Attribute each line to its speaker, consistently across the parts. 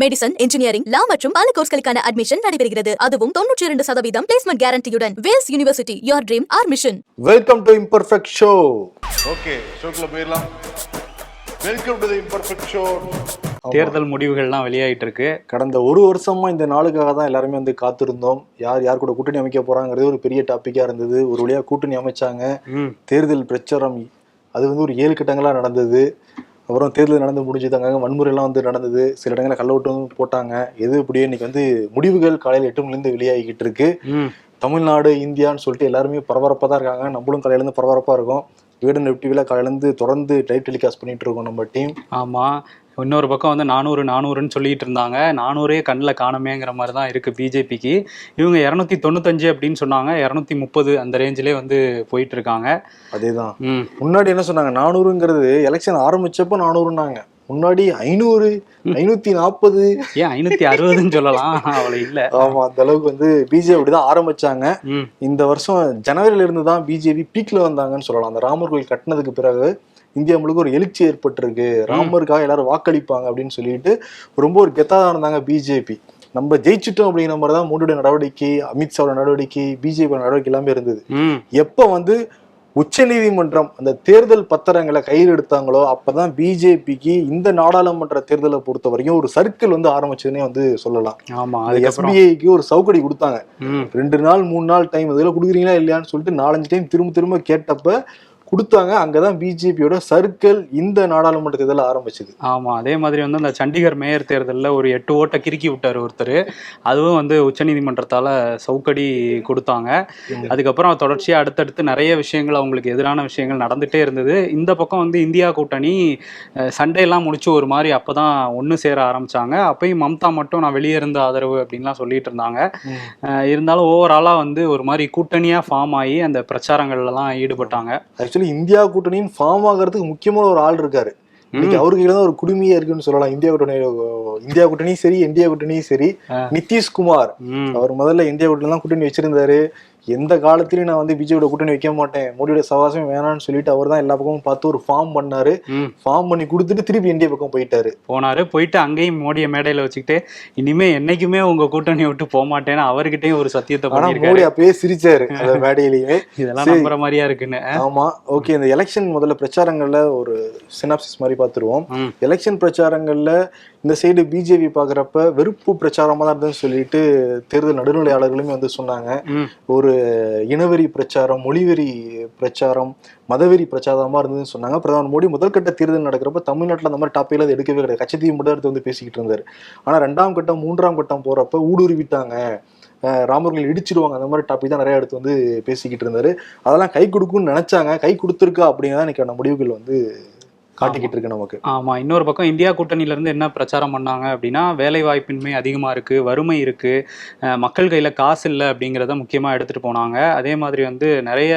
Speaker 1: Medicine, engineering, லா மற்றும் பல கோர்ஸ்களுக்கான admission நடைபெறுகிறது. அதுவும் 92% பிளேஸ்மெண்ட் கேரண்டியுடன். Vels university, your dream our mission.
Speaker 2: Welcome to imperfect show. Okay, ஷோக்குள்ள போயிடலாம். Welcome to the imperfect show.
Speaker 3: தேர்தல் முடிவுகள்லாம் வெளியாயிட்டு இருக்கு.
Speaker 2: கடந்த ஒரு வருஷமா இந்த நாளுக்காக தான் எல்லாருமே வந்து காத்திருந்தோம். யார் கூட கூட்டணி அமைக்க போறாங்கிறது ஒரு பெரிய டாபிக்கா இருந்தது. ஒரு வழியா கூட்டணி அமைச்சாங்க. தேர்தல் பிரச்சாரம் அது வந்து ஒரு 7 கட்டங்களா நடந்தது. அப்புறம் தேர்தல் நடந்து முடிஞ்சுதாங்க. வன்முறையெல்லாம் வந்து நடந்தது. சில இடங்களில் கல்லோட்டம் போட்டாங்க. எது இப்படியே இன்னைக்கு வந்து முடிவுகள் காலையில் 8 மணிலேருந்து வெளியாகிக்கிட்டு இருக்கு. தமிழ்நாடு, இந்தியான்னு சொல்லிட்டு எல்லாருமே பரபரப்பாக தான் இருக்காங்க. நம்மளும் காலையிலேருந்து பரபரப்பாக இருக்கும். வீடு டிவியில் காலையிலேருந்து தொடர்ந்து லைவ் டெலிகாஸ்ட் பண்ணிட்டு இருக்கோம் நம்ம டீம்.
Speaker 3: ஆமாம், இன்னொரு பக்கம் வந்து 400 சொல்லிட்டு இருந்தாங்க. 400 கண்ணில் காணமேங்கிற மாதிரி தான் இருக்குது பிஜேபிக்கு. இவங்க 295 அப்படின்னு சொன்னாங்க. 230 அந்த ரேஞ்சிலே வந்து போயிட்டு இருக்காங்க.
Speaker 2: அதேதான். முன்னாடி என்ன சொன்னாங்க, 400ங்கிறது எலெக்ஷன் ஆரம்பிச்சப்போ 400ன்னாங்க. முன்னாடி 500, 540,
Speaker 3: ஏன் 560ன்னு சொல்லலாம். அவ்வளோ இல்லை.
Speaker 2: ஆமா, அந்த அளவுக்கு வந்து பிஜேபி அப்படிதான் ஆரம்பிச்சாங்க. இந்த வருஷம் ஜனவரியில இருந்து தான் பிஜேபி பீக்ல வந்தாங்கன்னு சொல்லலாம். அந்த ராமர் கோயில் கட்டினதுக்கு பிறகு இந்தியா முழுக்க ஒரு எழுச்சி ஏற்பட்டிருக்கு. ராமருக்காக எல்லாரும் வாக்களிப்பாங்க அப்படின்னு சொல்லிட்டு ரொம்ப ஒரு கெத்தாக இருந்தாங்க பிஜேபி. நம்ம ஜெயிச்சுட்டோம் அப்படிங்கிற மாதிரி தான் மோடியோட நடவடிக்கை, அமித்ஷாவோட நடவடிக்கை, பிஜேபியோட நடவடிக்கை எல்லாமே இருந்தது. எப்ப வந்து உச்ச நீதிமன்றம் அந்த தேர்தல் பத்திரங்களை கையில் எடுத்தாங்களோ அப்பதான் பிஜேபிக்கு இந்த நாடாளுமன்ற தேர்தலை பொறுத்த வரைக்கும் ஒரு சர்க்கிள் வந்து ஆரம்பிச்சதுன்னே வந்து சொல்லலாம்.
Speaker 3: ஆமா,
Speaker 2: எஸ்பிஐக்கு ஒரு சவுக்கடி கொடுத்தாங்க. 2 நாள் 3 நாள் டைம் இதுல கொடுக்குறீங்களா இல்லையான்னு சொல்லிட்டு 4-5 டைம் திரும்ப கேட்டப்ப கொடுத்தாங்க. அங்கதான் பிஜேபியோட சர்க்கிள் இந்த நாடாளுமன்ற தேர்தல் ஆரம்பிச்சது.
Speaker 3: ஆமா, அதே மாதிரி வந்து அந்த சண்டிகர் மேயர் தேர்தலில் ஒரு 8 ஓட்டை கிறுக்கி விட்டார் ஒருத்தர். அதுவும் வந்து உச்சநீதிமன்றத்தால சவுக்கடி கொடுத்தாங்க. அதுக்கப்புறம் தொடர்ச்சியா அடுத்தடுத்து நிறைய விஷயங்கள், அவங்களுக்கு எதிரான விஷயங்கள் நடந்துட்டே இருந்தது. இந்த பக்கம் வந்து இந்தியா கூட்டணி சண்டையெல்லாம் முடிச்சு ஒரு மாதிரி அப்பதான் ஒன்று சேர ஆரம்பிச்சாங்க. அப்பயும் மம்தா மட்டும் நான் வெளியே இருந்த ஆதரவு அப்படின்லாம் சொல்லிட்டு இருந்தாங்க. இருந்தாலும் ஓவராலா வந்து ஒரு மாதிரி கூட்டணியா ஃபார்ம் ஆகி அந்த பிரச்சாரங்கள்லாம் ஈடுபட்டாங்க.
Speaker 2: ஆக்சுவலி இந்தியா கூட்டணியின் ஃபார்ம் ஆகிறதுக்கு முக்கியமான ஒரு ஆள் இருக்காரு. இன்னைக்கு அவருக்கு தான் ஒரு குடுமையா இருக்குன்னு சொல்லலாம். இந்தியா கூட்டணியும் சரி, இந்தியா கூட்டணியும் சரி. நிதிஷ்குமார் அவர் முதல்ல இந்தியா கூட்டணி தான் கூட்டணி வச்சிருந்தாரு. எந்த காலத்திலயும் நான் வந்து பிஜேபியோட கூட்டணி வைக்க மாட்டேன், மோடியோட சவாசம் வேணான்னு சொல்லிட்டு அவர் தான் எல்லா பக்கமும் பார்த்து ஒரு ஃபார்ம் பண்ணாரு. ஃபார்ம் பண்ணி கொடுத்துட்டு திருப்பி இந்தியா பக்கம் போயிட்டு
Speaker 3: அங்கேயும் மோடியை மேடையில வச்சுக்கிட்டு இனிமே என்னைக்குமே உங்க கூட்டணி விட்டு போக மாட்டேன்னு அவர்கிட்டயும் ஒரு சத்தியத்தை பண்ணிருக்காரு.
Speaker 2: மோடி அப்பயே சிரிச்சாரு அந்த மேடையிலேயே.
Speaker 3: இதெல்லாம் நம்புற மாதிரியா இருக்குன்னு.
Speaker 2: ஆமா, ஓகே. இந்த எலெக்ஷன் முதல்ல பிரச்சாரங்கள்ல ஒரு சினாப்சிஸ் மாதிரி பார்த்துருவோம். எலெக்ஷன் பிரச்சாரங்கள்ல இந்த சைடு பிஜேபி பாக்குறப்ப வெறுப்பு பிரச்சாரமா தான் இருந்ததுன்னு சொல்லிட்டு தேர்தல் நடுநிலையாளர்களுமே வந்து சொன்னாங்க. ஒரு இனவெறி பிரச்சாரம், மொழிவெறி பிரச்சாரம், மதவெறி பிரச்சாரமா இருந்ததுன்னு சொன்னாங்க. பிரதமர் மோடி முதல் கட்ட தேர்தல் நடக்கிறப்ப தமிழ்நாட்டில் அந்த மாதிரி டாப்பிக்ல அது எடுக்கவே கிடையாது. கட்சியத்தையும் மட்டும் எடுத்து வந்து பேசிக்கிட்டு இருந்தாரு. ஆனா 2ஆம் கட்டம் 3ஆம் கட்டம் போறப்ப ஊடுருவிட்டாங்க, ராமர்கள் இடிச்சிடுவாங்க, அந்த மாதிரி டாபிக் தான் நிறைய எடுத்து வந்து பேசிக்கிட்டு இருந்தாரு. அதெல்லாம் கை கொடுக்குன்னு நினைச்சாங்க. கை கொடுத்துருக்கா அப்படிங்கிறத இன்னைக்கான முடிவுகள் வந்து காட்டிக்கிட்டு இருக்கு நமக்கு.
Speaker 3: ஆமா, இன்னொரு பக்கம் இந்தியா கூட்டணியில இருந்து என்ன பிரச்சாரம் பண்ணாங்க அப்படின்னா, வேலை வாய்ப்பின்மை அதிகமா இருக்கு, வறுமை இருக்கு, மக்கள் கையில காசு இல்லை அப்படிங்கிறத முக்கியமா எடுத்துட்டு போனாங்க. அதே மாதிரி வந்து நிறைய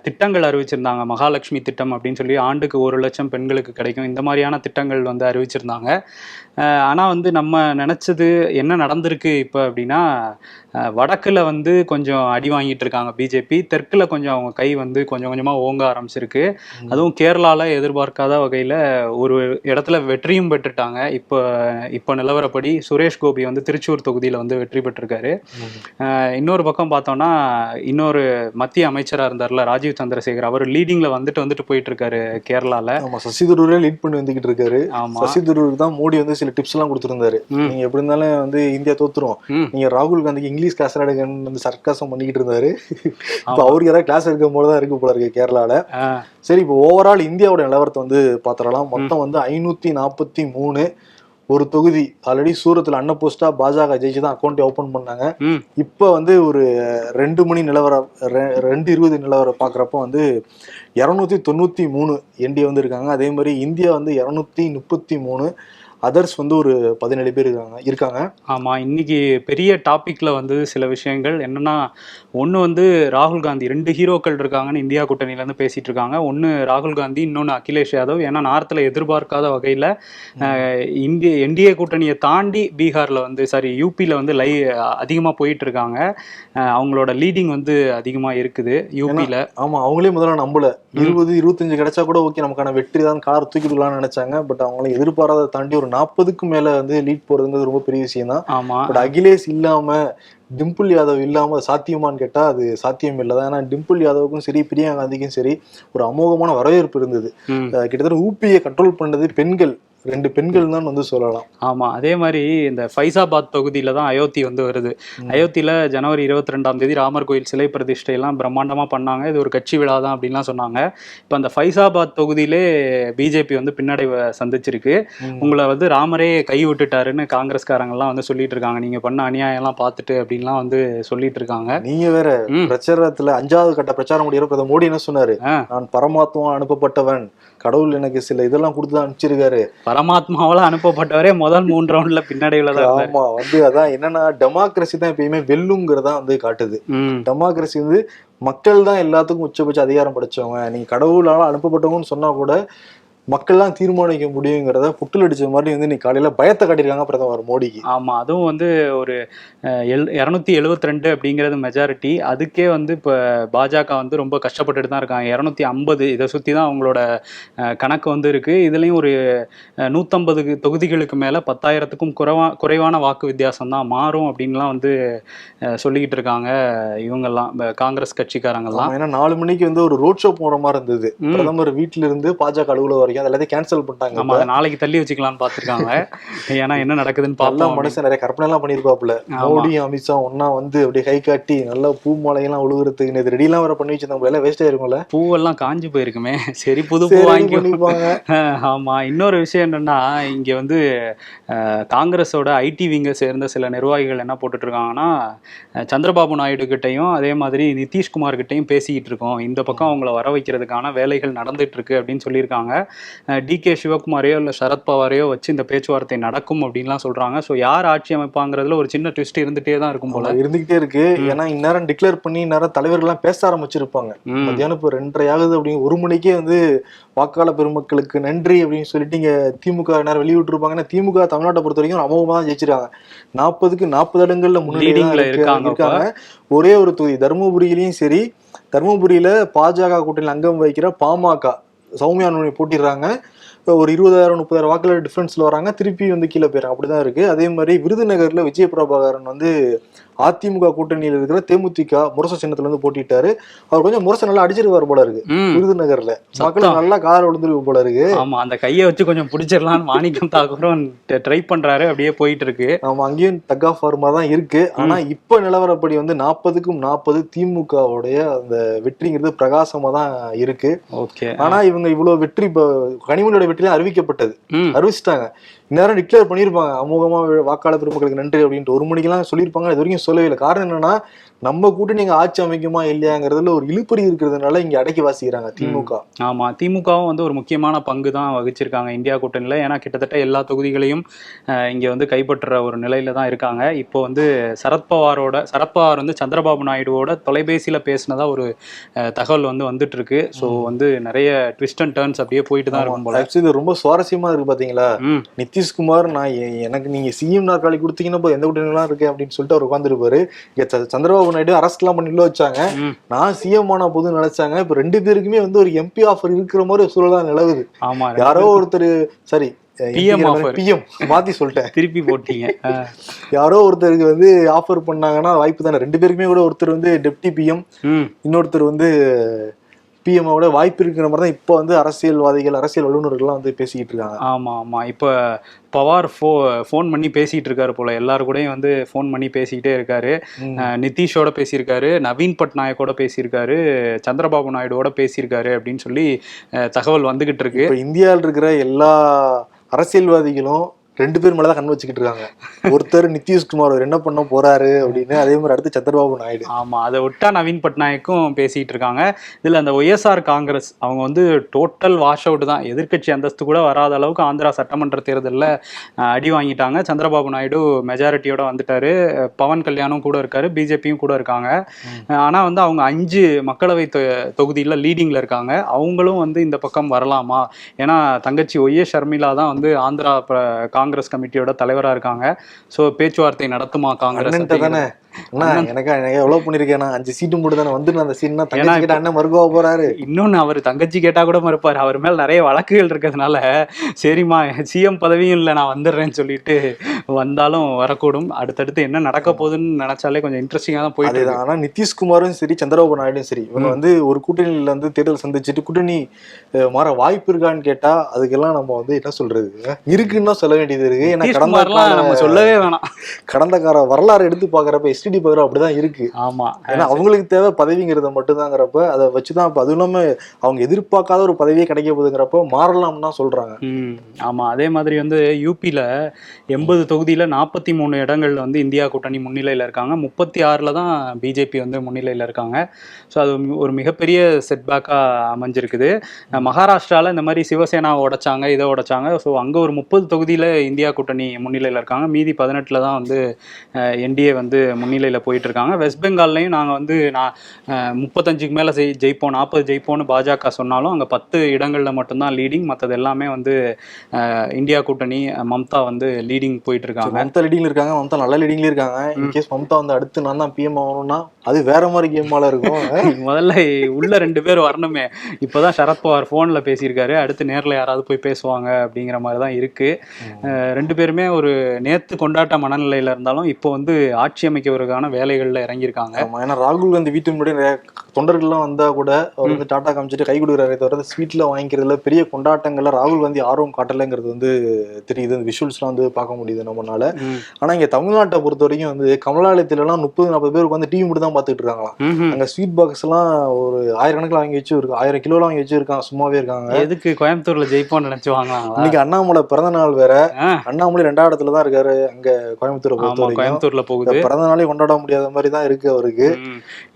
Speaker 3: திட்டங்கள் அறிவிச்சிருந்தாங்க. மகாலட்சுமி திட்டம் அப்படின்னு சொல்லி ஆண்டுக்கு 1 லட்சம் பெண்களுக்கு கிடைக்கும், இந்த மாதிரியான திட்டங்கள் வந்து அறிவிச்சிருந்தாங்க. ஆனா வந்து நம்ம நினைச்சது என்ன நடந்திருக்கு இப்போ அப்படின்னா, வடக்குல வந்து கொஞ்சம் அடி வாங்கிட்டு இருக்காங்க பிஜேபி, தெற்குல கொஞ்சம் அவங்க கை வந்து கொஞ்சம் கொஞ்சமா ஓங்க ஆரம்பிச்சிருக்கு. அதுவும் கேரளால எதிர்பார்க்காத வகையில ஒரு இடத்துல வெற்றியும் பெற்றுட்டாங்க. இப்போ நிலவரப்படி சுரேஷ் கோபி வந்து திருச்சூர் தொகுதியில வந்து வெற்றி பெற்றிருக்காரு. இன்னொரு பக்கம் பார்த்தோம்னா, இன்னொரு மத்திய அமைச்சரா இருந்தார்ல ராஜீவ் சந்திரசேகர், அவர் லீடிங்ல வந்துட்டு போயிட்டு இருக்காரு கேரளால.
Speaker 2: சசி தரூரே லீட் பண்ணி வந்துகிட்டு இருக்காரு. சசி தரூருக்கு தான் மோடி வந்து சில டிப்ஸ் எல்லாம் கொடுத்திருந்தாரு. நீங்க எப்படி இருந்தாலும் வந்து இந்தியா தோத்துரும், நீங்க ராகுல் காந்திக்கு இங்கிலீஷ் கிளாஸ் எடுக்கன்னு சர்க்காசம் பண்ணிக்கிட்டு இருந்தாரு. இப்ப அவருக்கு ஏதாவது கிளாஸ் எடுக்கும் போதுதான் இருக்கு போல இருக்கு கேரளால. சரி, இப்போ ஓவரால் இந்தியாவோட நிலவரத்தை வந்து பாத்திரலாம். மொத்தம் வந்து 543 ஒரு தொகுதி. ஆல்ரெடி சூரத்துல அன்னபோஸ்டா பாஜக ஜெயிச்சு தான் அக்கௌண்ட் ஓபன் பண்ணாங்க. இப்ப வந்து ஒரு 2 மணி நிலவரம் 2:20 நிலவரம் பாக்குறப்ப வந்து 293 என்டிஏ வந்து இருக்காங்க. அதே மாதிரி இந்தியா வந்து 233, அதர்ஸ் வந்து ஒரு 17 பேர் இருக்காங்க.
Speaker 3: ஆமா, இன்னைக்கு பெரிய டாபிக்ல வந்து சில விஷயங்கள் என்னன்னா, ஒன்று வந்து ராகுல் காந்தி, 2 ஹீரோக்கள் இருக்காங்கன்னு இந்தியா கூட்டணியில இருந்து பேசிட்டு இருக்காங்க. ஒன்று ராகுல் காந்தி, இன்னொன்று அகிலேஷ் யாதவ். ஏன்னா நார்த்தில் எதிர்பார்க்காத வகையில் என்டிஏ கூட்டணியை தாண்டி பீகார்ல வந்து யூபியில் வந்து அதிகமாக போயிட்டு இருக்காங்க. அவங்களோட லீடிங் வந்து அதிகமாக இருக்குது யூபியில்.
Speaker 2: ஆமா, அவங்களே முதல்ல நம்பல. 20-25 கிடைச்சா கூட ஓகே, நமக்கான வெற்றி தான், கார் தூக்கிடலாம்னு நினைச்சாங்க. பட் அவங்கள எதிர்பாராத தாண்டி ஒரு 40க்கும் மேல வந்து லீட் போறதுங்கிறது ரொம்ப பெரிய விஷயம் தான்.
Speaker 3: ஆமா.
Speaker 2: பட் அகிலேஷ் இல்லாம டிம்பிள் யாதவ் இல்லாம சாத்தியமான்னு கேட்டா அது சாத்தியம் இல்லதான். ஏன்னா டிம்பிள் யாதவுக்கும் சரி பிரியங்கா காந்திக்கும் சரி ஒரு அமோகமான வரவேற்பு இருந்தது. கிட்டத்தட்ட ஊபியை கண்ட்ரோல் பண்ணது பெண்கள், 2 பெண்கள் தான் வந்து சொல்லலாம்.
Speaker 3: ஆமா, அதே மாதிரி இந்த ஃபைசாபாத் தொகுதியில தான் அயோத்தி வந்து வருது. அயோத்தியில ஜனவரி 22 ராமர் கோயில் சிலை பிரதிஷ்டை எல்லாம் பிரம்மாண்டமா பண்ணாங்க. இது ஒரு கட்சி விழா தான் அப்படின்லாம் சொன்னாங்க. இப்ப அந்த ஃபைசாபாத் தொகுதியிலே பிஜேபி வந்து பின்னடைவை சந்திச்சிருக்கு. உங்களை வந்து ராமரே கை விட்டுட்டாருன்னு காங்கிரஸ்காரங்க எல்லாம் வந்து சொல்லிட்டு இருக்காங்க. நீங்க பண்ண அநியாயம் எல்லாம் பார்த்துட்டு அப்படின்லாம் வந்து சொல்லிட்டு இருக்காங்க.
Speaker 2: நீங்க வேற பிரச்சாரத்துல 5வது கட்ட பிரச்சாரம் முடியற பிரதமர் மோடி என்ன சொன்னாரு? நான் பரமாத்மா அனுப்பப்பட்டவன், கடவுள் எனக்கு சில இதெல்லாம் கொடுத்துதான் அனுப்பிச்சிருக்காரு.
Speaker 3: பரமாத்மாவால அனுப்பப்பட்டவரே முதல் 3 ரவுண்ட்ல பின்னடைவுல தான்.
Speaker 2: ஆமா, வந்து அதான் என்னன்னா டெமோக்ரஸி தான் எப்பயுமே வெல்லுங்கிறதா வந்து காட்டுது. டெமோக்ரஸி வந்து மக்கள் தான் எல்லாத்துக்கும் உச்சபட்ச அதிகாரம் படைச்சவங்க. நீங்க கடவுளால அனுப்பப்பட்டவங்கன்னு சொன்னா கூட மக்கள் தான் தீர்மானிக்க முடியுங்கிறத புட்டில் அடிச்ச மாதிரி வந்து இன்னைக்கு காலையில பயத்தை காட்டியிருக்காங்க பிரதமர் மோடிக்கு.
Speaker 3: ஆமா, அதுவும் வந்து ஒரு 272 அப்படிங்கிறது மெஜாரிட்டி. அதுக்கே வந்து இப்போ பாஜக வந்து ரொம்ப கஷ்டப்பட்டுட்டு தான் இருக்காங்க. 250 இதை சுற்றி தான் அவங்களோட கணக்கு வந்து இருக்கு. இதுலேயும் ஒரு 150 தொகுதிகளுக்கு மேலே 10,000க்கும் குறைவான வாக்கு வித்தியாசம் தான் மாறும் அப்படின்லாம் வந்து சொல்லிக்கிட்டு இருக்காங்க இவங்கெல்லாம், காங்கிரஸ் கட்சிக்காரங்கெல்லாம்.
Speaker 2: ஏன்னா 4 மணிக்கு வந்து ஒரு ரோட் ஷோ போற மாதிரி இருந்தது. பிரதமர் வீட்டுல இருந்து பாஜக அலுவலகம் வரைக்கும் எல்லாத்தையும் கேன்சல் பண்ணிட்டாங்க.
Speaker 3: ஆமா, நாளைக்கு தள்ளி வச்சுக்கலாம்னு பார்த்துருக்காங்க. ஏன்னா என்ன நடக்குதுன்னு பார்க்கலாம்.
Speaker 2: மனுஷன் நிறைய கற்பனை எல்லாம் பண்ணிருப்பாப்புல. மோடி அமித்ஷா ஒன்னா வந்து அப்படியே கை காட்டி நல்லா பூ மாலையெல்லாம் உழுகுறதுக்கு நேற்று ரெடி எல்லாம் வர பண்ணி வச்சிருந்தாங்க. எல்லாம் வேஸ்ட் ஆயிருக்கும்ல,
Speaker 3: பூவெல்லாம் காஞ்சி போயிருக்குமே. சரி, புது பூ வாங்கிப்பாங்க. ஆமா, இன்னொரு விஷயம் என்னன்னா, இங்க வந்து காங்கிரஸோட ஐடி விங்கை சேர்ந்த சில நிர்வாகிகள் என்ன போட்டுட்டு இருக்காங்கன்னா, சந்திரபாபு நாயுடு கிட்டையும் அதே மாதிரி நிதிஷ்குமார் கிட்டையும் பேசிக்கிட்டு இருக்கோம், இந்த பக்கம் அவங்கள வர வைக்கிறதுக்கான வேலைகள் நடந்துட்டு இருக்கு அப்படின்னு சொல்லியிருக்காங்க. DK சிவகுமாரையோ இல்லை சரத்பவாரையோ வச்சு இந்த பேச்சுவார்த்தை நடக்கும் அப்படின்லாம் சொல்றாங்க. ஸோ யார் ஆட்சி அமைப்பாங்கிறதுல ஒரு சின்ன ட்விஸ்ட் இருந்துகிட்டே தான் இருக்கும் போல.
Speaker 2: இருந்துகிட்டே இருக்கு. ஏன்னா இந்நேரம் டிக்ளேர் பண்ணி இந்நேரம் தலைவர்கள்லாம் பேச ஆரம்பிச்சிருப்பாங்க. மத்தியானம் இப்போ 2:30 ஆகுது அப்படின்னு 1 மணிக்கே வந்து வாக்காளர் பெருமக்களுக்கு நன்றி அப்படின்னு சொல்லிட்டு இங்க திமுக நேரம் வெளியிட்டு. திமுக தமிழ்நாட்டை பொறுத்த வரைக்கும் அமோகமா தான் ஜெயிச்சிருக்காங்க. 40க்கு 40 இடங்கள்ல முன்னேறில இருக்காங்க. ஒரே ஒரு தொகுதி தருமபுரியிலையும் சரி, தருமபுரியில பாஜக கூட்டணியில் அங்கம் வைக்கிற பாமக சௌமியா போட்டிடுறாங்க. ஒரு 20,000-30,000 வாக்குகள் டிஃபரன்ஸ்ல வராங்க, திருப்பி வந்து கீழே போயிறாங்க. அப்படிதான் இருக்கு. அதே மாதிரி விருதுநகர்ல விஜய பிரபாகரன் வந்து அதிமுக கூட்டணியில் இருக்கிற தேமுதிக முரச சின்னத்துல இருந்து போட்டிட்டாரு. அவர் கொஞ்சம் முரச நல்லா அடிச்சிருவாரு போல இருக்கு. விருதுநகர்ல மக்கள் நல்லா கால விழுந்துருக்கு போல இருக்கு.
Speaker 3: ஆமா, அந்த கையை வச்சு கொஞ்சம் பிடிச்சிடலாம்னு மாணிக்கம் தாக்கூரும் ட்ரை பண்றாரு. அப்படியே போயிட்டு இருக்கு.
Speaker 2: ஆமா, அங்கேயும் தக்கா ஃபார்மா தான் இருக்கு. ஆனா இப்ப நிலவரப்படி வந்து 40க்கும் 40 திமுகவுடைய அந்த வெற்றிங்கிறது பிரகாசமா தான் இருக்கு.
Speaker 3: ஓகே.
Speaker 2: ஆனா இவங்க இவ்வளவு வெற்றி, கனிமொழியோட வெற்றி அறிவிக்கப்பட்டது, அறிவிச்சிட்டாங்க. இந்நேரம் டிக்ளேர் பண்ணிருப்பாங்க, அமோகமா வாக்காளர் பெருமக்களுக்கு நன்றி அப்படின்ட்டு 1 மணிக்கெல்லாம் சொல்லியிருப்பாங்க. இது வரைக்கும் சொல்லவே இல்லை. காரணம் என்னன்னா, நம்ம கூட்டணி இங்க ஆட்சி அமைக்குமா இல்லையாங்கிறதுல ஒரு இழுப்பறி இருக்கிறதுனால இங்க அடக்கி வாசிக்கிறாங்க திமுக.
Speaker 3: ஆமா, திமுகவும் வந்து ஒரு முக்கியமான பங்கு தான் வகிச்சிருக்காங்க இந்தியா கூட்டணியில. ஏன்னா கிட்டத்தட்ட எல்லா தொகுதிகளையும் இங்க வந்து கைப்பற்றுற ஒரு நிலையில தான் இருக்காங்க. இப்போ வந்து சரத்பவார் வந்து சந்திரபாபு நாயுடுவோட தொலைபேசியில பேசினதா ஒரு தகவல் வந்து வந்துட்டு இருக்கு. ஸோ வந்து நிறைய ட்விஸ்ட் அண்ட் டர்ன்ஸ் அப்படியே போயிட்டு தான் இருக்கும் போல.
Speaker 2: இது ரொம்ப சுவாரஸ்யமா இருக்கு பாத்தீங்களா. நிதிஷ்குமார், நான் எனக்கு நீங்க சிஎம் நாற்காலி கொடுத்தீங்கன்னா எந்த கூட்டணிலாம் இருக்கு அப்படின்னு சொல்லிட்டு அவர் உட்காந்துருப்பாரு. சந்திரபாபு நாயுடு அரஸ்ட் எல்லாம் பண்ணி வச்சாங்க. நான் சிஎம் ஆன போது நினைச்சாங்க. இப்ப 2 பேருக்குமே வந்து ஒரு MP ஆஃபர் இருக்கிற மாதிரி ஒரு சூழல் நிலவுது. யாரோ ஒருத்தர், சரி
Speaker 3: PM
Speaker 2: மாத்தி சொல்லிட்டேன்,
Speaker 3: திருப்பி போட்டீங்க.
Speaker 2: யாரோ ஒருத்தருக்கு வந்து ஆஃபர் பண்ணாங்கன்னா வாய்ப்பு தானே. 2 பேருக்குமே கூட ஒருத்தர் வந்து டெப்டி PM, இன்னொருத்தர் வந்து PM ஓட வாய்ப்பு இருக்கிற மாதிரி தான் இப்போ வந்து அரசியல்வாதிகள், அரசியல் வல்லுநர்கள்லாம் வந்து பேசிக்கிட்டு இருக்காங்க.
Speaker 3: ஆமா ஆமா, இப்போ பவார் ஃபோன் பண்ணி பேசிட்டு இருக்காரு போல. எல்லாரு கூடயும் வந்து ஃபோன் பண்ணி பேசிக்கிட்டே இருக்காரு. நிதிஷோட பேசியிருக்காரு, நவீன் பட்நாயக்கோட பேசியிருக்காரு, சந்திரபாபு நாயுடுவோட பேசியிருக்காரு அப்படின்னு சொல்லி தகவல் வந்துகிட்டு இருக்கு.
Speaker 2: இப்போ இந்தியாவில் இருக்கிற எல்லா அரசியல்வாதிகளும் 2 பேர் மேலதான் கண் வச்சுக்கிட்டு இருக்காங்க. ஒருத்தர் நிதிஷ்குமார் அவர் என்ன பண்ண போறாரு அப்படின்னு, அதே மாதிரி அடுத்து சந்திரபாபு நாயுடு.
Speaker 3: ஆமா, அதை விட்டா நவீன் பட்நாயக்கும் பேசிட்டு இருக்காங்க. இதுல அந்த OSR காங்கிரஸ் அவங்க வந்து டோட்டல் வாஷ் அவுட் தான். எதிர்கட்சி அந்தஸ்து கூட வராத அளவுக்கு ஆந்திரா சட்டமன்ற தேர்தலில் அடி வாங்கிட்டாங்க. சந்திரபாபு நாயுடு மெஜாரிட்டியோட வந்துட்டாரு. பவன் கல்யாணும் கூட இருக்காரு, பிஜேபியும் கூட இருக்காங்க. ஆனா வந்து அவங்க 5 மக்களவை தொகுதியில் லீடிங்ல இருக்காங்க. அவங்களும் வந்து இந்த பக்கம் வரலாமா? ஏன்னா தங்கச்சி OS ஷர்மிளா தான் வந்து ஆந்திரா காங்கிரஸ் கமிட்டியோட தலைவரா இருக்காங்க. சோ பேச்சுவார்த்தை நடத்துமா காங்கிரஸ்?
Speaker 2: எனக்கு எவ்வளவு பண்ணிருக்கேன், 5 சீட்டு மட்டும் தானே வந்து அந்த சீன் தங்கச்சி கிட்ட அண்ணன் மறுக்கவா போறாரு.
Speaker 3: இன்னொன்னு அவர் தங்கச்சி கேட்டா கூட மறுப்பாரு. அவர் மேல நிறைய வழக்குகள் இருக்கிறதுனால சரிம்மா சிஎம் பதவியும் இல்லை நான் வந்துடுறேன்னு சொல்லிட்டு வந்தாலும் வரக்கூடும். அடுத்தடுத்து என்ன நடக்க போகுதுன்னு நினைச்சாலே கொஞ்சம் இன்ட்ரெஸ்டிங்கா தான் போயிட்டு இருக்கு.
Speaker 2: ஆனா நிதிஷ்குமாரும் சரி சந்திரபாபு நாயுடும் சரி இவங்க வந்து ஒரு கூட்டணியில வந்து தேர்தல் சந்திச்சுட்டு கூட்டணி மாற வாய்ப்பு இருக்கான்னு கேட்டா அதுக்கெல்லாம் நம்ம வந்து என்ன சொல்றது இருக்குன்னு சொல்ல வேண்டியது இருக்கு. ஏன்னா
Speaker 3: நம்ம சொல்லவே வேணாம்.
Speaker 2: கடந்த கால வரலாறு எடுத்து பாக்குறப்ப எஸ்டிடி பாக்குற அப்படிதான் இருக்கு.
Speaker 3: ஆமா,
Speaker 2: ஏன்னா அவங்களுக்கு தேவை பதவிங்கிறத மட்டும்தாங்கிறப்ப அதை வச்சுதான் அதுவும் இல்லாம அவங்க எதிர்பார்க்காத ஒரு பதவியே கிடைக்க போகுதுங்கிறப்ப மாறலாம் தான் சொல்றாங்க.
Speaker 3: ஆமா, அதே மாதிரி வந்து யூபியில 80 தொகுதியில 43 இடங்கள்ல வந்து இந்தியா கூட்டணி முன்னிலையில இருக்காங்க. 36ல தான் பிஜேபி வந்து முன்னிலையில இருக்காங்க. ஸோ அது ஒரு மிகப்பெரிய செட்பேக்கா அமைஞ்சிருக்குது. மகாராஷ்டிரால இந்த மாதிரி சிவசேனா உடைச்சாங்க, இதை உடைச்சாங்க. ஸோ அங்கே ஒரு 30 தொகுதியில் இந்தியா கூட்டணி முன்னிலையில் இருக்காங்க. மீதி 18ல் தான் வந்து என்டிஏ வந்து முன்னிலையில் போயிட்டு இருக்காங்க. வெஸ்ட் பெங்கால்லையும் நாங்கள் வந்து 35க்கு மேலே ஜெயிப்போம், 40 ஜெயிப்போம்னு பாஜக சொன்னாலும் அங்கே 10 இடங்களில் மட்டும்தான் லீடிங். மற்றது எல்லாமே வந்து இந்தியா கூட்டணி மம்தா வந்து லீடிங் போயிட்டு இருக்காங்க.
Speaker 2: மம்தா லீடிங்ல இருக்காங்க, மம்தா நல்ல லீடிங்ல இருக்காங்க. இன்கேஸ் மம்தா வந்து அடுத்து நான் தான் பிஎம் ஆகணும்னா அது வேற மாதிரி கேமால இருக்கும்.
Speaker 3: முதல்ல உள்ள 2 பேர் வரணுமே. இப்போதான் சரத்பவார் ஃபோனில் பேசியிருக்காரு, அடுத்து நேரில் யாராவது போய் பேசுவாங்க அப்படிங்கிற மாதிரி தான் இருக்கு. 2 பேருமே ஒரு நேத்து கொண்டாட்ட மனநிலையில இருந்தாலும் இப்போ வந்து ஆட்சி அமைக்கிறதுக்கான வேலைகள்ல இறங்கியிருக்காங்க.
Speaker 2: ஏன்னா ராகுல் காந்தி வீட்டு முன்னாடி நிறைய தொண்டர்கள்லாம் வந்தா கூட அவர் வந்து டாடா காமிச்சிட்டு கை கொடுக்குறாரே தவிர ஸ்வீட்ல வாங்கிக்கிறதுல பெரிய கொண்டாட்டங்கள்ல ராகுல் காந்தி ஆர்வம் காட்டலைங்கிறது வந்து தெரியுது. அந்த விஷுவல்ஸ்லாம் வந்து பார்க்க முடியுது நம்மளால. ஆனா இங்க தமிழ்நாட்டை பொறுத்த வரைக்கும் வந்து கமலாலயத்துல எல்லாம் 30-40 பேருக்கு வந்து டிவி மட்டும் தான் பார்த்துட்டு இருக்காங்களாம். அங்க ஸ்வீட் பாக்ஸ் எல்லாம் ஒரு 1000 கணக்கில் வாங்கி வச்சு 1000 கிலோலாம் வாங்கி வச்சு இருக்காங்க, சும்மாவே இருக்காங்க.
Speaker 3: எதுக்கு கோயம்புத்தூர்ல ஜெயிப்போம்னு நினைச்சு வாங்கலாம்.
Speaker 2: இன்னைக்கு அண்ணாமலை பிறந்த நாள் வேற. அண்ணாமலை 2வது இடத்துல தான் இருக்காரு அங்க கோயம்புத்தூர் பொறுத்த வரைக்கும்.
Speaker 3: கோயம்புத்தூர்ல போகுது.
Speaker 2: பிறந்த நாளே கொண்டாட முடியாத மாதிரி தான் இருக்கு அவருக்கு.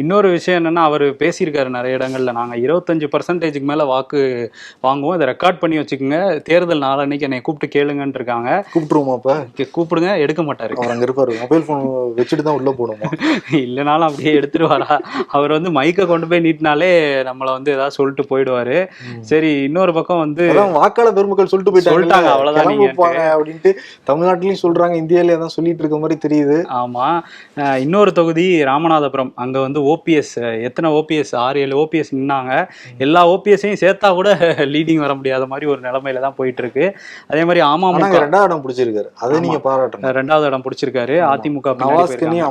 Speaker 3: இன்னொரு விஷயம் என்னன்னா, அவர் பேசியிருக்காரு நிறைய இடங்கள்ல, நாங்க 25% மேல வாக்கு வாங்குவோம், இதை ரெக்கார்ட் பண்ணி வச்சுக்கோங்க, தேர்தல் நாளன்னைக்கு என்னை கூப்பிட்டு கேளுங்கன்னு இருக்காங்க.
Speaker 2: கூப்பிட்டுருவோமா? அப்ப
Speaker 3: கூப்பிடுங்க, எடுக்க மாட்டாரு.
Speaker 2: அவர் அங்க இருப்பாரு, மொபைல் போன் வச்சுட்டு தான் உள்ள போடுமா?
Speaker 3: இல்லைனாலும் அப்படியே எடுத்துருவாரா? அவர் வந்து மைக்கை கொண்டு போய் நீட்டினாலே நம்மளை வந்து ஏதாவது சொல்லிட்டு போயிடுவாரு. சரி, இன்னொரு பக்கம் வந்து
Speaker 2: வாக்காளர் பெருமக்கள் சொல்லிட்டு போயிட்டாங்க,
Speaker 3: அவ்வளவுதான்
Speaker 2: அப்படின்ட்டு தமிழ்நாட்டிலையும் சொல்றாங்க, இந்தியாவிலே தான் சொல்லிட்டு இருக்க மாதிரி தெரியுது.
Speaker 3: ஆமா, இன்னொரு தொகுதி ராமநாதபுரம். அங்க வந்து ஓபிஎஸ் எத்தனை ஓபிஎஸ் 6-7 ஓபிஎஸ் நின்னாங்க. எல்லா ஓபிஎஸ்ஸையும் சேர்த்தா கூட லீடிங் வர முடியாத மாதிரி ஒரு நிலைமையில தான் போயிட்டு இருக்கு. அதே மாதிரி அமமுக
Speaker 2: 2வது இடம் பிடிச்சிருக்காரு, அதை நீங்க பாராட்டணும்.
Speaker 3: 2வது இடம் பிடிச்சிருக்காரு. அதிமுக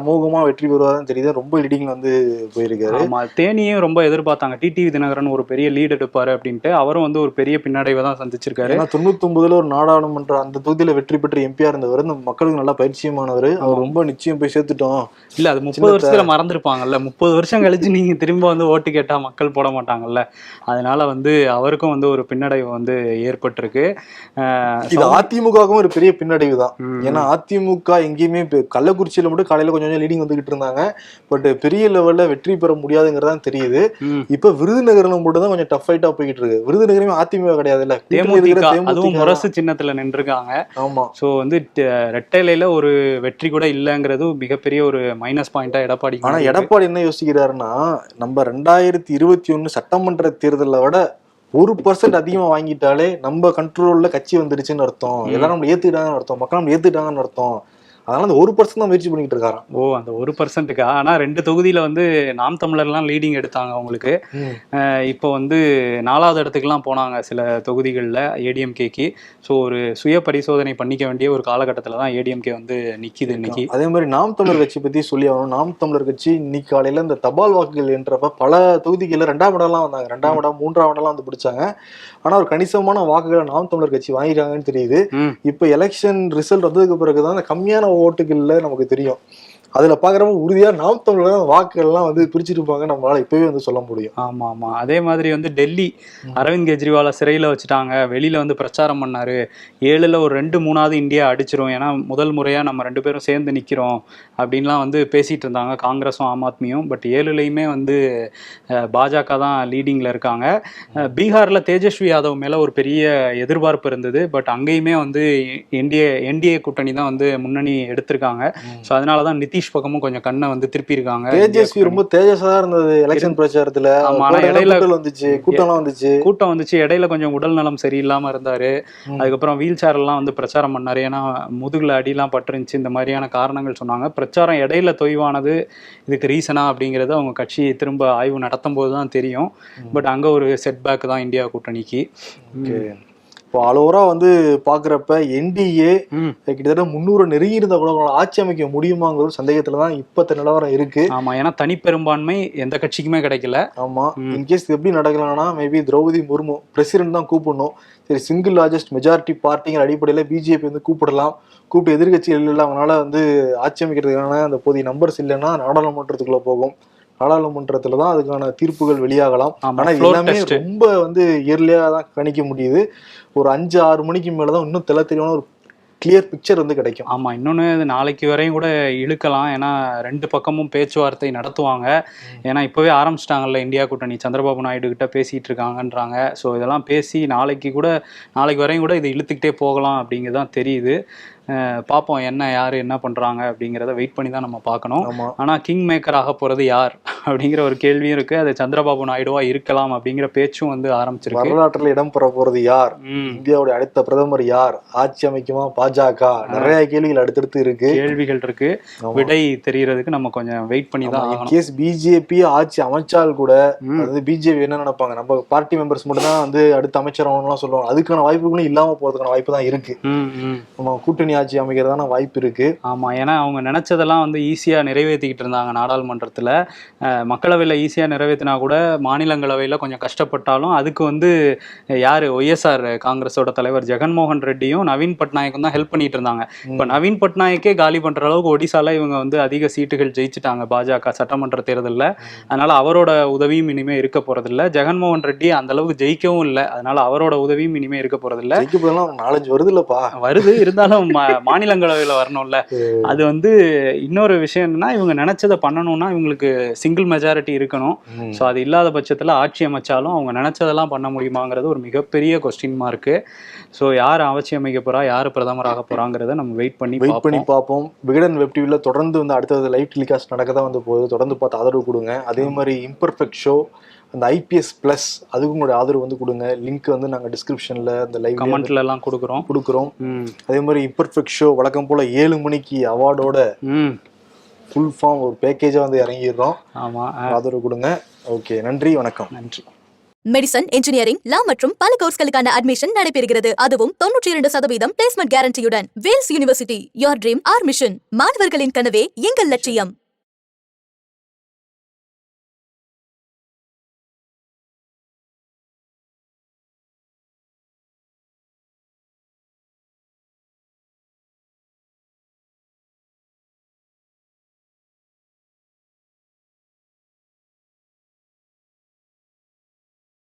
Speaker 2: அமோகமா வெற்றி பெறுவாதான் தெரியுது, ரொம்ப லீடிங்ல வந்து போயிருக்காரு.
Speaker 3: ஆமா, தேனியும் ரொம்ப எதிர்பார்த்தாங்க, டிடிவி தினகரன் ஒரு பெரிய லீட் எடுப்பாரு அப்படின்ட்டு. அவரும் வந்து ஒரு பெரிய பின்னடைவை தான் சந்திச்சிருக்காரு.
Speaker 2: 99ல ஒரு நாடாளுமன்ற அந்த தொகுதியில வெற்றி பெற்று எம்பியா இருந்தவர், இந்த மக்களுக்கு நல்லா பரிச்சயமானவர். அவர் ரொம்ப நிச்சயம் போய் சேர்த்துட்டோம்.
Speaker 3: இல்ல, அது 30 வருஷத்துல மறந்துருப்பாங்கல்ல. 30 வருஷம் கழிச்சு நீங்க திரும்ப வந்து ஓட்டு கேட்டா மக்கள் போட மாட்டாங்கல்ல. அதனால வந்து அவருக்கும் வந்து ஒரு பின்னடைவு வந்து ஏற்பட்டிருக்கு.
Speaker 2: இது அதிமுகவும் ஒரு பெரிய பின்னடைவு தான். ஏன்னா அதிமுக எங்கேயுமே கள்ளக்குறிச்சியில மட்டும் காலையில கொஞ்சம் கொஞ்சம் லீடிங் வந்துகிட்டு இருந்தாங்க. பட் பெரிய லெவல்ல வெற்றி பெற முடியாதுங்கிறதான் தெரியுது. இப்ப விருதுநகர்ல மட்டும் தான் கொஞ்சம் டஃப் ஃபைட்டா போயிட்டு இருக்கு. விருதுநகரையும் அதிமுக கிடையாது இல்ல,
Speaker 3: அதுவும் முரசு சின்னத்துல நின்றுருக்காங்க.
Speaker 2: ஆமா, சோ
Speaker 3: வந்து ரெட்டையில ஒரு வெற்றி கூட இல்லங்கிறது மிகப்பெரிய ஒரு மைனஸ் பாயிண்டா எடப்பாடி.
Speaker 2: ஆனா எடப்பாடி என்ன யோசிக்கிறாருன்னா, நம்ம 2021 சட்டமன்ற தேர்தலை விட 1% அதிகமா வாங்கிட்டாலே நம்ம கண்ட்ரோல்ல கட்சி வந்துருச்சுன்னு அர்த்தம், எல்லாரும் நம்ம ஏத்துக்கிட்டாங்கன்னு அர்த்தம், மக்கள் நம்ம ஏத்துக்கிட்டாங்கன்னு அர்த்தம். அதனால அந்த 1% தான் முயற்சி பண்ணிட்டு இருக்காராம்.
Speaker 3: ஓ, அந்த 1%க்கா? ஆனா 2 தொகுதியில வந்து நாம் தமிழர்லாம் லீடிங் எடுத்தாங்க அவங்களுக்கு. இப்போ வந்து 4வது இடத்துக்குலாம் போனாங்க சில தொகுதிகளில் ஏடிஎம்கேக்கு. ஸோ ஒரு சுய பரிசோதனை பண்ணிக்க வேண்டிய ஒரு காலகட்டத்தில் தான் ஏடிஎம்கே வந்து நிற்கிது இன்னைக்கு.
Speaker 2: அதே மாதிரி நாம் தமிழர் கட்சி பற்றி சொல்லி ஆகணும். நாம் தமிழர் கட்சி இன்னைக்கு காலையில் இந்த தபால் வாக்குகள் என்றப்ப பல தொகுதிகளில் 2ஆம் இடம்லாம் வந்தாங்க, 2ஆம் இடம் 3ஆம் இடம்லாம் வந்து பிடிச்சாங்க. ஆனால் ஒரு கணிசமான வாக்குகளை நாம் தமிழர் கட்சி வாங்கிட்டாங்கன்னு தெரியுது. இப்போ எலெக்ஷன் ரிசல்ட் வந்ததுக்கு பிறகுதான் அந்த கம்மியான ஓட்டுகள்ல நமக்கு தெரியும். அதுல பாக்குறப்ப உறுதியா நாம் தமிழர் வாக்குகள்லாம் வந்து பிரிச்சிருப்பாங்க, நம்மளால இப்பவே வந்து சொல்ல முடியும்.
Speaker 3: ஆமா ஆமா, அதே மாதிரி வந்து டெல்லி அரவிந்த் கெஜ்ரிவாலை சிறையில வச்சுட்டாங்க, வெளியில வந்து பிரச்சாரம் பண்ணாரு. 7ல் ஒரு 2-3வது இந்தியா அடிச்சிரும், ஏன்னா முதல் முறையா நம்ம 2 பேரும் சேர்ந்து நிக்கிறோம் அப்படின்லாம் வந்து பேசிட்டு இருந்தாங்க காங்கிரஸும் ஆம் ஆத்மியும். பட் 7லையுமே வந்து பாஜக தான் லீடிங்ல இருக்காங்க. பீகார்ல தேஜஸ்வி யாதவ் மேல ஒரு பெரிய எதிர்பார்ப்பு இருந்தது. பட் அங்கேயுமே வந்து என்டிஏ கூட்டணி தான் வந்து முன்னணி எடுத்திருக்காங்க. ஸோ அதனாலதான் நிதிஷ் நிதிஷ் பக்கமும் கொஞ்சம் கண்ணை வந்து திருப்பி இருக்காங்க.
Speaker 2: தேஜஸ்வி ரொம்ப தேஜஸா இருந்தது எலெக்ஷன் பிரச்சாரத்துல. இடையில கூட்டம் வந்துச்சு, இடையில கொஞ்சம் உடல் நலம் சரியில்லாம இருந்தாரு. அதுக்கப்புறம் வீல் சேர் எல்லாம் வந்து பிரச்சாரம் பண்ணாரு. ஏன்னா முதுகுல அடியெல்லாம் பட்டுருந்துச்சு, இந்த மாதிரியான காரணங்கள் சொன்னாங்க. பிரச்சாரம் இடையில தொய்வானது இதுக்கு ரீசனா அப்படிங்கறது அவங்க கட்சி திரும்ப ஆய்வு நடத்தும் போதுதான் தெரியும். பட் அங்க ஒரு செட்பேக் தான் இந்தியா கூட்டணிக்கு. இப்போ ஆலோவரா வந்து பாக்குறப்ப என்டிஏ கிட்டத்தட்ட 300 நெருங்கி இருந்தா கூட ஆட்சி அமைக்க முடியுமாங்கிற ஒரு சந்தேகத்துலதான் இப்பத்த நிலவரம் இருக்கு.
Speaker 3: ஆமா, ஏன்னா தனிப்பெரும்பான்மை எந்த கட்சிக்குமே கிடைக்கல.
Speaker 2: ஆமா, இன்கேஸ் எப்படி நடக்கலாம்னா மேபி திரௌபதி முர்மு பிரசிடென்ட் தான் கூப்பிடணும். சரி, சிங்கிள் லார்ஜஸ்ட் மெஜாரிட்டி பார்ட்டிங்கிற அடிப்படையில பிஜேபி வந்து கூப்பிடலாம். கூப்பிட்டு எதிர்கட்சிகள் இல்லை அவங்களால வந்து ஆட்சி அமைக்கிறதுக்கான அந்த போதிய நம்பர்ஸ் இல்லைன்னா நாடாளுமன்றத்துக்குள்ள போகும். நாடாளுமன்றத்துலதான் அதுக்கான தீர்ப்புகள் வெளியாகலாம். ஆனா எல்லாமே ரொம்ப வந்து இயர்லியா தான் கணிக்க முடியுது. ஒரு 5-6 மணிக்கு மேலதான் இன்னும் தெளிவான ஒரு கிளியர் பிக்சர் வந்து கிடைக்கும்.
Speaker 3: ஆமா, இன்னொன்னு நாளைக்கு வரையும் கூட இழுக்கலாம். ஏன்னா 2 பக்கமும் பேச்சுவார்த்தை நடத்துவாங்க. ஏன்னா இப்பவே ஆரம்பிச்சிட்டாங்கல்ல இந்தியா கூட்டணி, சந்திரபாபு நாயுடு கிட்ட பேசிட்டு இருக்காங்கன்றாங்க. ஸோ இதெல்லாம் பேசி நாளைக்கு வரையும் கூட இது இழுத்துக்கிட்டே போகலாம் அப்படிங்கறதான் தெரியுது. பார்ப்போம் யாரு என்ன பண்றாங்க அப்படிங்கிறத வெயிட் பண்ணி தான் நம்ம பார்க்கணும். ஆனா கிங் மேக்கர் ஆக போறது யார் அப்படிங்கிற ஒரு கேள்வியும் இருக்கு. அது சந்திரபாபு நாயுடுவா இருக்கலாம் அப்படிங்கிற பேச்சும் வந்து ஆரம்பிச்சிருக்கு.
Speaker 2: வரலாற்றில் இடம் பெற போறது யார், இந்தியாவுடைய அடுத்த பிரதமர் யார், ஆட்சி அமைக்குமா பாஜக, நிறைய கேள்விகள் அடுத்தடுத்து இருக்கு.
Speaker 3: விடை தெரியறதுக்கு நம்ம கொஞ்சம் வெயிட் பண்ணி தான்.
Speaker 2: கேஸ் பிஜேபி ஆட்சி அமைச்சால் கூட அதாவது பிஜேபி என்ன நினைப்பாங்க, நம்ம பார்ட்டி மெம்பர்ஸ் மட்டும் தான் வந்து அடுத்த அமைச்சர் ஆகணும்லாம் சொல்லுவாங்க. அதுக்கான வாய்ப்புகளும் இல்லாம போறதுக்கான வாய்ப்பு தான் இருக்கு. நம்ம கூட்டணி ஆட்சி அமைக்கிறதான வாய்ப்பு இருக்கு.
Speaker 3: ஆமா, ஏன்னா அவங்க நினைச்சதெல்லாம் வந்து ஈஸியா நிறைவேற்றிக்கிட்டு இருந்தாங்க நாடாளுமன்றத்துல. மக்களவையில ஈஸியா நிறைவேற்றினா கூட மாநிலங்களவையில கொஞ்சம் கஷ்டப்பட்டாலும் அதுக்கு வந்து யாரு ஒய்எஸ்ஆர் காங்கிரஸோட தலைவர் ஜெகன்மோகன் ரெட்டியும் நவீன் பட்நாயக்கும் தான் ஹெல்ப் பண்ணிட்டு இருந்தாங்க. இப்ப நவீன் பட்நாயக்கே காலி பண்ற அளவுக்கு ஒடிசால இவங்க வந்து அதிக சீட்டுகள் ஜெயிச்சுட்டாங்க பாஜக சட்டமன்ற தேர்தலில். அதனால அவரோட உதவியும் இனிமே இருக்க போறதில்ல. ஜெகன்மோகன் ரெட்டி அந்த அளவுக்கு ஜெயிக்கவும் இல்லை, அதனால அவரோட உதவியும் இனிமே இருக்க போறதில்ல.
Speaker 2: 4-5 வருது இல்லப்பா,
Speaker 3: வருது, இருந்தாலும் மாநிலங்களவையில வரணும்ல. அது வந்து இன்னொரு விஷயம் என்னன்னா, இவங்க நினைச்சதை பண்ணணும்னா இவங்களுக்கு சிங்கிள் மெஜாரிட்டி இருக்கணும். ஸோ அது இல்லாத பட்சத்தில் ஆட்சி அமைச்சாலும் அவங்க நினைச்சதெல்லாம் பண்ண முடியுமாங்கிறது ஒரு மிகப்பெரிய கொஸ்டின் மார்க்கு. ஸோ யார் ஆட்சி அமைக்க போறா, யார் பிரதமராக போறாங்கிறத நம்ம வெயிட் பண்ணி
Speaker 2: பார்ப்போம். விகடன் வெப் டிவில தொடர்ந்து வந்து அடுத்தது லைவ் டெலிகாஸ்ட் நடக்க தான் வந்து போகுது. தொடர்ந்து பார்த்து ஆதரவு கொடுங்க. அதே மாதிரி இம்பர்ஃபெக்ட் ஷோ அந்த IPS Plus அதுக்கும் உங்களுடைய ஆதரவு வந்து கொடுங்க. லிங்க் வந்து நாங்க டிஸ்கிரிப்ஷன்ல அந்த லைவ்
Speaker 3: கமெண்ட்ல எல்லாம் கொடுக்குறோம்.
Speaker 2: அதே மாதிரி இம்பர்ஃபெக்ட் ஷோ வழக்கம் போல 7 மணிக்கு அவார்டோட ஃபுல் ஃபார்ம் ஒரு பேக்கேஜா வந்து இறங்கிடுறோம்.
Speaker 3: ஆமா,
Speaker 2: ஆதரவு கொடுங்க. ஓகே, நன்றி, வணக்கம்.
Speaker 3: நன்றி.
Speaker 1: மெடிசன், இன்ஜினியரிங், லா மற்றும் பல கோர்ஸ்களுக்கான அட்மிஷன் நடைபெறுகிறது. அதுவும் 92% பிளேஸ்மெண்ட் கேரண்டியுடன். Vels university, your dream our mission. மாணவர்களின் கனவே எங்கள் லட்சியம்.